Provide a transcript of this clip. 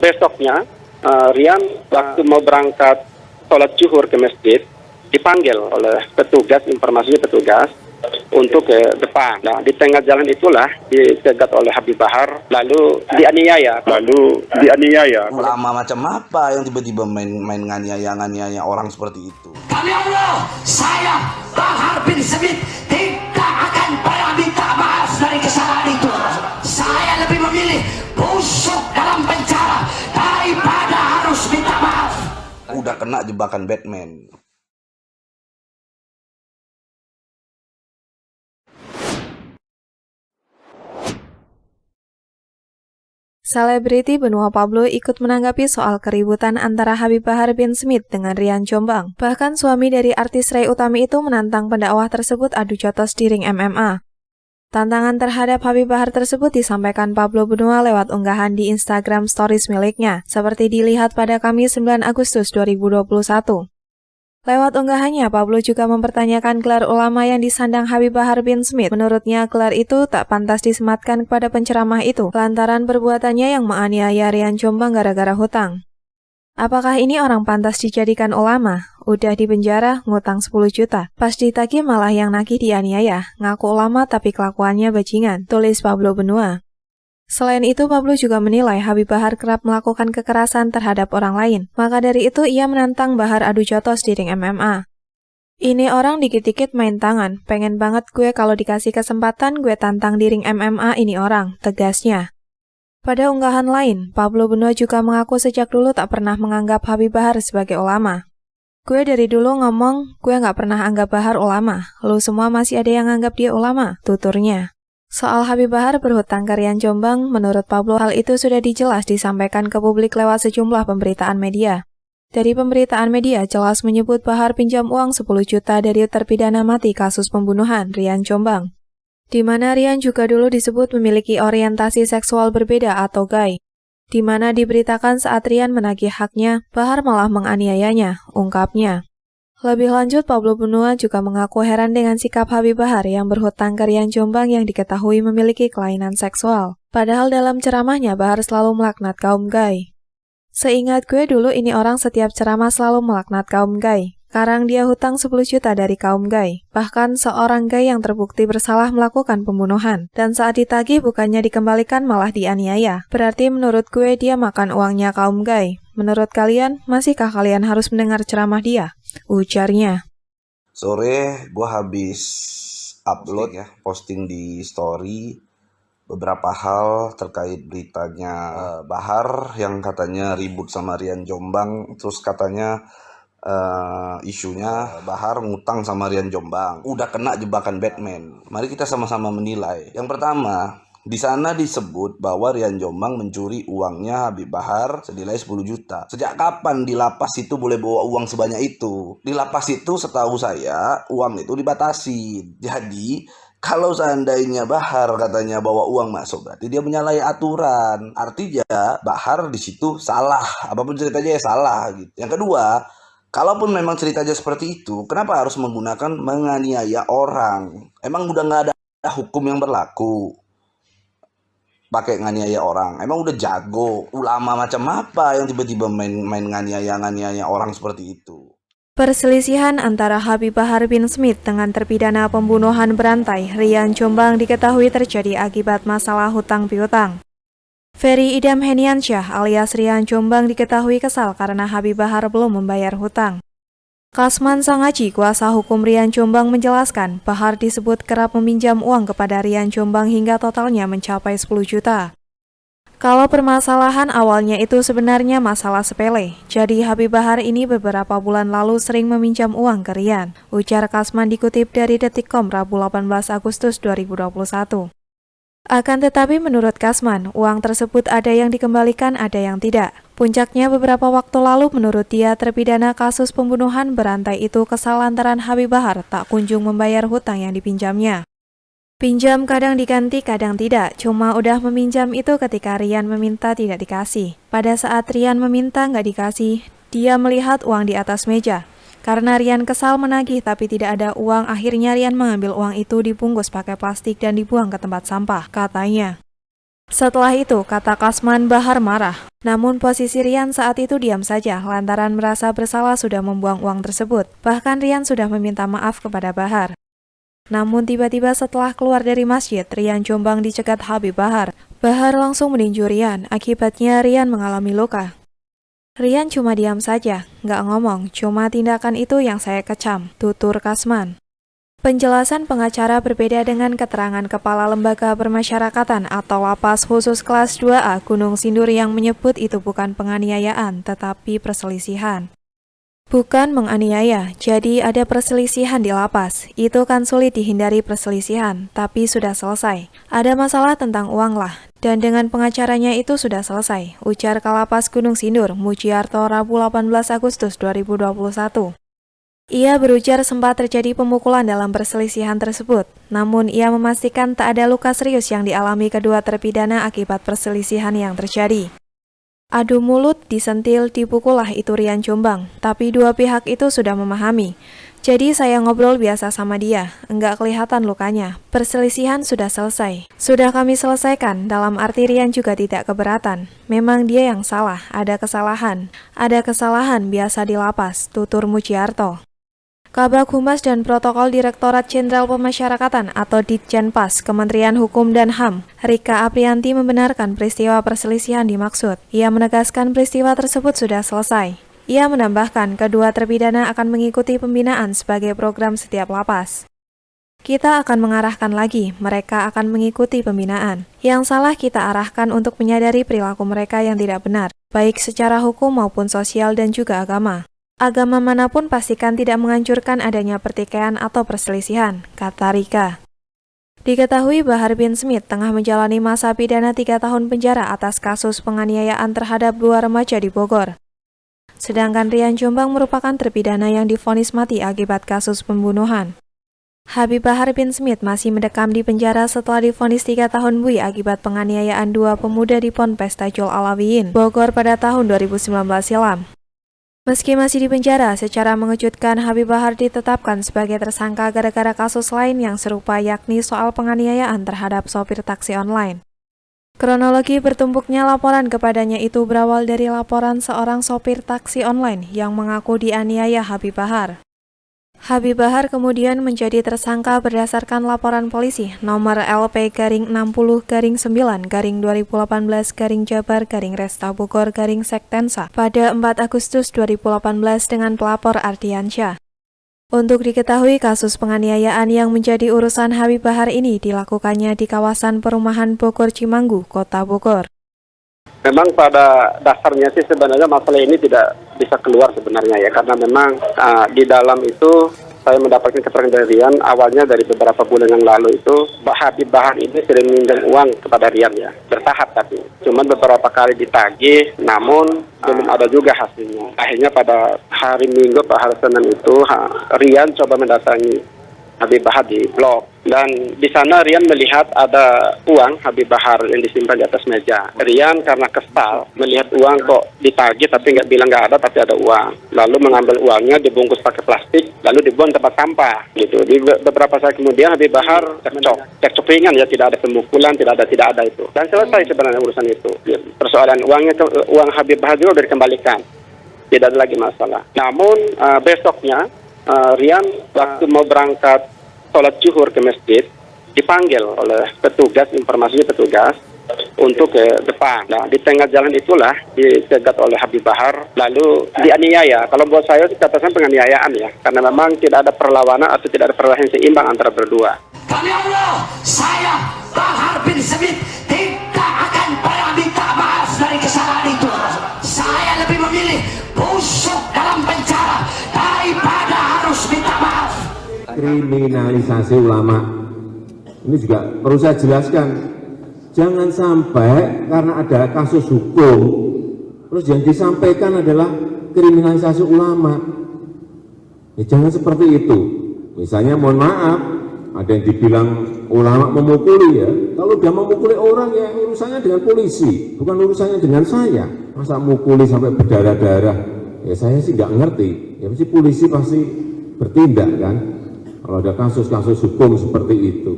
Besoknya, Rian waktu mau berangkat sholat zuhur ke masjid, dipanggil oleh petugas, informasinya petugas, untuk ke depan. Nah, di tengah jalan itulah dicegat oleh Habib Bahar, lalu dianiaya. Ulama macam apa yang tiba-tiba main nganiaya orang seperti itu? Kami Allah, saya Bahar bin Smith tidak akan pernah minta maaf dari kesalahan itu. Saya lebih memilih busuk dalam penjara daripada harus minta maaf. Udah kena jebakan Batman. Selebriti benua Pablo ikut menanggapi soal keributan antara Habib Bahar bin Smith dengan Rian Jombang. Bahkan suami dari artis Ray Utami itu menantang pendakwah tersebut adu jotos di ring MMA. Tantangan terhadap Habib Bahar tersebut disampaikan Pablo Benua lewat unggahan di Instagram Stories miliknya, seperti dilihat pada Kamis 9 Agustus 2021. Lewat unggahannya, Pablo juga mempertanyakan gelar ulama yang disandang Habib Bahar bin Smith. Menurutnya, gelar itu tak pantas disematkan kepada penceramah itu, lantaran perbuatannya yang menganiaya Rian Jombang gara-gara hutang. Apakah ini orang pantas dijadikan ulama? Udah di penjara, ngutang 10 juta. Pas ditagih malah yang nagih dianiaya. Ngaku ulama tapi kelakuannya bajingan, tulis Pablo Benua. Selain itu, Pablo juga menilai Habib Bahar kerap melakukan kekerasan terhadap orang lain. Maka dari itu, ia menantang Bahar adu jotos di ring MMA. Ini orang dikit-dikit main tangan. Pengen banget gue kalau dikasih kesempatan gue tantang di ring MMA ini orang, tegasnya. Pada unggahan lain, Pablo Benua juga mengaku sejak dulu tak pernah menganggap Habib Bahar sebagai ulama. Gue dari dulu ngomong, gue gak pernah anggap Bahar ulama. Lu semua masih ada yang anggap dia ulama, tuturnya. Soal Habib Bahar berhutang ke Rian Jombang, menurut Pablo hal itu sudah dijelas disampaikan ke publik lewat sejumlah pemberitaan media. Dari pemberitaan media jelas menyebut Bahar pinjam uang 10 juta dari terpidana mati kasus pembunuhan Rian Jombang, di mana Rian juga dulu disebut memiliki orientasi seksual berbeda atau gay, di mana diberitakan saat Rian menagih haknya, Bahar malah menganiayanya, ungkapnya. Lebih lanjut, Pablo Benua juga mengaku heran dengan sikap Habib Bahar yang berhutang ke Rian Jombang yang diketahui memiliki kelainan seksual. Padahal dalam ceramahnya, Bahar selalu melaknat kaum gay. Seingat gue dulu ini orang setiap ceramah selalu melaknat kaum gay. Sekarang dia hutang 10 juta dari kaum gay. Bahkan seorang gay yang terbukti bersalah melakukan pembunuhan. Dan saat ditagih bukannya dikembalikan malah dianiaya. Berarti menurut gue dia makan uangnya kaum gay. Menurut kalian, masihkah kalian harus mendengar ceramah dia? Ujarnya. Sore gue habis upload posting di story beberapa hal terkait beritanya Bahar yang katanya ribut sama Rian Jombang. Terus katanya isunya Bahar ngutang sama Rian Jombang. Udah kena jebakan Batman. Mari kita sama-sama menilai. Yang pertama, di sana disebut bahwa Rian Jombang mencuri uangnya Habib Bahar senilai 10 juta. Sejak kapan di lapas itu boleh bawa uang sebanyak itu? Di lapas itu setahu saya uang itu dibatasi. Jadi kalau seandainya Bahar katanya bawa uang masuk, berarti dia menyalahi aturan. Artinya Bahar di situ salah. Apapun ceritanya ya salah gitu. Yang kedua, kalaupun memang ceritanya seperti itu, kenapa harus menggunakan menganiaya orang? Emang udah nggak ada hukum yang berlaku? Pakai nganiaya orang, emang udah jago. Ulama macam apa yang tiba-tiba main nganiaya orang seperti itu? Perselisihan antara Habib Bahar bin Smith dengan terpidana pembunuhan berantai Rian Jombang diketahui terjadi akibat masalah hutang piutang. Ferry Idam Heniansyah alias Rian Jombang diketahui kesal karena Habib Bahar belum membayar hutang. Kasman Sangaji, kuasa hukum Rian Jombang menjelaskan, Bahar disebut kerap meminjam uang kepada Rian Jombang hingga totalnya mencapai 10 juta. Kalau permasalahan awalnya itu sebenarnya masalah sepele, jadi Habib Bahar ini beberapa bulan lalu sering meminjam uang ke Rian, ujar Kasman dikutip dari Detikcom Rabu 18 Agustus 2021. Akan tetapi menurut Kasman, uang tersebut ada yang dikembalikan, ada yang tidak. Puncaknya beberapa waktu lalu menurut dia terpidana kasus pembunuhan berantai itu kesal lantaran Habib Bahar tak kunjung membayar hutang yang dipinjamnya. Pinjam kadang diganti, kadang tidak. Cuma udah meminjam itu ketika Rian meminta tidak dikasih. Pada saat Rian meminta nggak dikasih, dia melihat uang di atas meja. Karena Rian kesal menagih tapi tidak ada uang, akhirnya Rian mengambil uang itu dibungkus pakai plastik dan dibuang ke tempat sampah, katanya. Setelah itu, kata Kasman, Bahar marah. Namun posisi Rian saat itu diam saja lantaran merasa bersalah sudah membuang uang tersebut. Bahkan Rian sudah meminta maaf kepada Bahar. Namun tiba-tiba setelah keluar dari masjid, Rian Jombang dicegat Habib Bahar. Bahar langsung meninju Rian, akibatnya Rian mengalami luka. Rian cuma diam saja, nggak ngomong, cuma tindakan itu yang saya kecam, tutur Kasman. Penjelasan pengacara berbeda dengan keterangan Kepala Lembaga Permasyarakatan atau Lapas Khusus Kelas 2A Gunung Sindur yang menyebut itu bukan penganiayaan, tetapi perselisihan. Bukan menganiaya, jadi ada perselisihan di lapas. Itu kan sulit dihindari perselisihan, tapi sudah selesai. Ada masalah tentang uang lah, dan dengan pengacaranya itu sudah selesai, ujar Kalapas Gunung Sindur, Mujiarto, Rabu 18 Agustus 2021. Ia berujar sempat terjadi pemukulan dalam perselisihan tersebut, namun ia memastikan tak ada luka serius yang dialami kedua terpidana akibat perselisihan yang terjadi. Adu mulut, disentil, dipukullah itu Rian Jombang, tapi dua pihak itu sudah memahami. Jadi saya ngobrol biasa sama dia, enggak kelihatan lukanya. Perselisihan sudah selesai. Sudah kami selesaikan, dalam arti Rian juga tidak keberatan. Memang dia yang salah, ada kesalahan. Ada kesalahan biasa di lapas, tutur Mujiarto. Kabag Humas dan Protokol Direktorat Jenderal Pemasyarakatan atau Ditjenpas Kementerian Hukum dan HAM, Rika Aprianti membenarkan peristiwa perselisihan dimaksud. Ia menegaskan peristiwa tersebut sudah selesai. Ia menambahkan kedua terpidana akan mengikuti pembinaan sebagai program setiap lapas. Kita akan mengarahkan lagi, mereka akan mengikuti pembinaan. Yang salah kita arahkan untuk menyadari perilaku mereka yang tidak benar, baik secara hukum maupun sosial dan juga agama. Agama manapun pastikan tidak menganjurkan adanya pertikaian atau perselisihan, kata Rika. Diketahui Bahar bin Smith tengah menjalani masa pidana 3 tahun penjara atas kasus penganiayaan terhadap 2 remaja di Bogor. Sedangkan Rian Jombang merupakan terpidana yang divonis mati akibat kasus pembunuhan. Habib Bahar bin Smith masih mendekam di penjara setelah divonis 3 tahun bui akibat penganiayaan 2 pemuda di Ponpes Tajul Alawiyin, Bogor pada tahun 2019 silam. Meski masih di penjara, secara mengejutkan Habib Bahar ditetapkan sebagai tersangka gara-gara kasus lain yang serupa yakni soal penganiayaan terhadap sopir taksi online. Kronologi bertumpuknya laporan kepadanya itu berawal dari laporan seorang sopir taksi online yang mengaku dianiaya Habib Bahar. Habib Bahar kemudian menjadi tersangka berdasarkan laporan polisi nomor LP-60-9-2018-Jabar-Resta Bogor-Sektensa pada 4 Agustus 2018 dengan pelapor Ardiansyah. Untuk diketahui kasus penganiayaan yang menjadi urusan Habib Bahar ini dilakukannya di kawasan perumahan Bogor Cimanggu, Kota Bogor. Memang pada dasarnya sih sebenarnya masalah ini tidak bisa keluar sebenarnya ya, karena memang di dalam itu saya mendapatkan keterangan dari Rian awalnya dari beberapa bulan yang lalu itu Habib Bahar ini sering minjam uang kepada Rian ya, bertahap tapi cuman beberapa kali ditagih namun belum ada juga hasilnya. Akhirnya pada hari Minggu pada hari Senin itu Rian coba mendatangi Habib Bahar di blog, dan di sana Rian melihat ada uang Habib Bahar yang disimpan di atas meja. Rian karena kesal melihat uang kok ditagih tapi nggak bilang nggak ada tapi ada uang, lalu mengambil uangnya dibungkus pakai plastik lalu dibuang tempat sampah gitu. Di beberapa saat kemudian Habib Bahar cekcok ringan ya, tidak ada pemukulan, tidak ada itu, dan selesai sebenarnya urusan itu. Persoalan uang Habib Bahar juga sudah dikembalikan, tidak ada lagi masalah. Namun besoknya Rian waktu mau berangkat sholat zuhur ke masjid dipanggil oleh petugas, informasinya petugas untuk ke depan. Nah, di tengah jalan itulah dicegat oleh Habib Bahar lalu dianiaya. Kalau buat saya sih katakan penganiayaan ya, karena memang tidak ada perlawanan atau tidak ada perlawanan seimbang antara berdua. Demi Allah, saya Bahar bin Smith tidak akan pernah minta maaf dari kesalahan itu. Saya lebih memilih busuk dalam penjara daripada harus minta maaf. Kriminalisasi ulama ini juga perlu saya jelaskan. Jangan sampai karena ada kasus hukum terus yang disampaikan adalah kriminalisasi ulama. Ya, jangan seperti itu. Misalnya mohon maaf, ada yang dibilang ulama memukuli ya. Kalau dia memukuli orang ya urusannya dengan polisi, bukan urusannya dengan saya. Masa mukuli sampai berdarah-darah? Ya saya sih nggak ngerti. Ya pasti polisi pasti bertindak kan. Kalau ada kasus-kasus hukum seperti itu.